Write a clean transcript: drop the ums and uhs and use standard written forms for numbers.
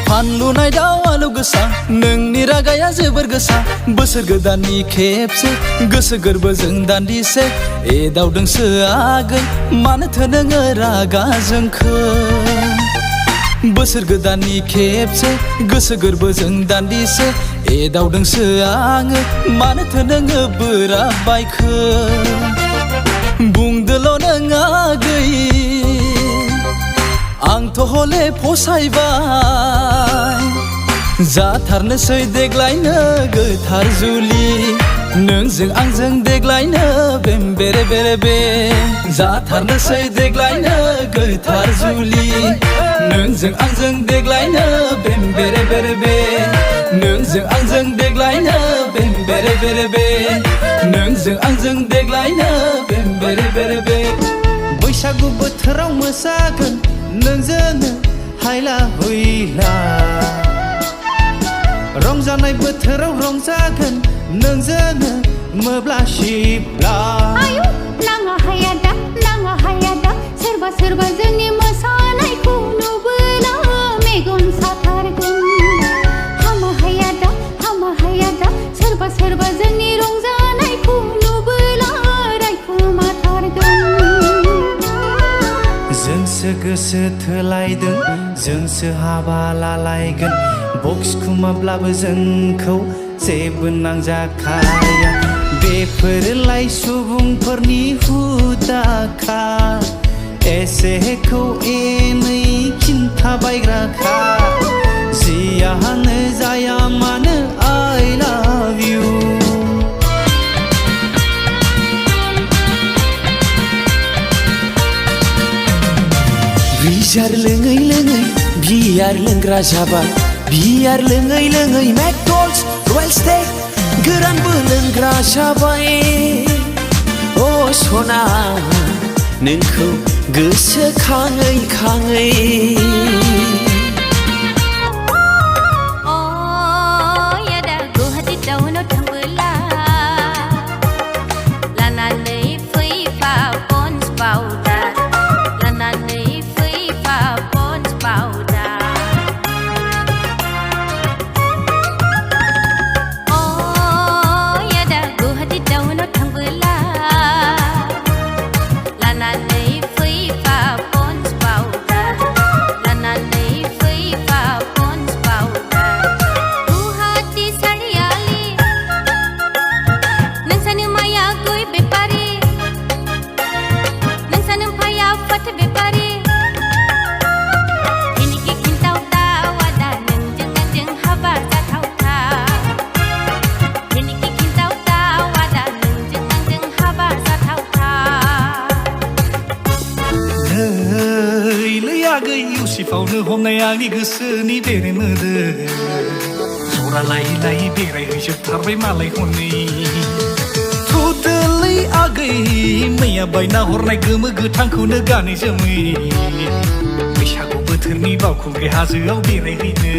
फानलु नाय दाव आलु गोसा नोंनि रागाया जोबोर गोसा बोसोर गोदाननि खेबसे गोसो गोरबोजों दान्दिसे एदावदोंसो आगै मानोथो नोङो रागा जोंखो बोसोर गोदाननि खेबसे गोसो गोरबोजों दान्दिसे एदावदोंसो आङो मानोथो नोङो बोराबबायखो बुंदोल' नों आगै आंथ' हले फसायबाय जाथारनोसै देग्लायनो गोथार जुलि नोंजों आंजों देग्लायनो बेम बेरे बेरे बे जाथारनोसै देग्लायनो गोथार जुलि नोंजों आंजों देग्लायनो बेम बेरे बेरे बे नोंजों आंजों देग्लायनो बेम बेरे बेरे बे नोंजों आंजों देग्लायनो बेम बेरे बेरे बे बैसागु बोथोराव मोसागोन नोंजोंनो हायला हुइला रंजानाय बोथोराव रंजागोन नोंजोंनो मोब्ला शिब्ला आयु नाङा हाया दा सोरबा सोरबा जोंनि मोसानायखौ नुबोला मेगन साथारगोन हामा हाया दा सोरबा सोरबा जोंनि रंजानायखौ नुबोला रायखुमाथारगोन जोंसो गोसो थोलायदों जोंसो हाबा लालायगोन बक्स खुमाब्लाबो जोंखौ जेबो नांजाखाया बेफोरलाय सुबुंफोरनि हुदाखा एसेखौ एनै खिन्थाबायग्राखा जियानो जाया मानो I love you बियार लोङै लोङै बियार लोंग्रा जाबाय बियार लोङै लोङै मेकडल्स रयेल स्टेग गोरानबो लोंग्रा जाबाय अ सना नोंखौ गोसोखाङै खाङै इउसिफावनो हमनाय आंनि गोसोनि बेरे मोदो जरा लायै लायै बेरायहैजोबथारबाय मालाय हनै थुदोलै आगै मैया बायना हरनाय गोमो गोथांखौनो गानै जोमै बैसागु बोथोरनि बावखुंग्रि हाजोआव बेरायहैनो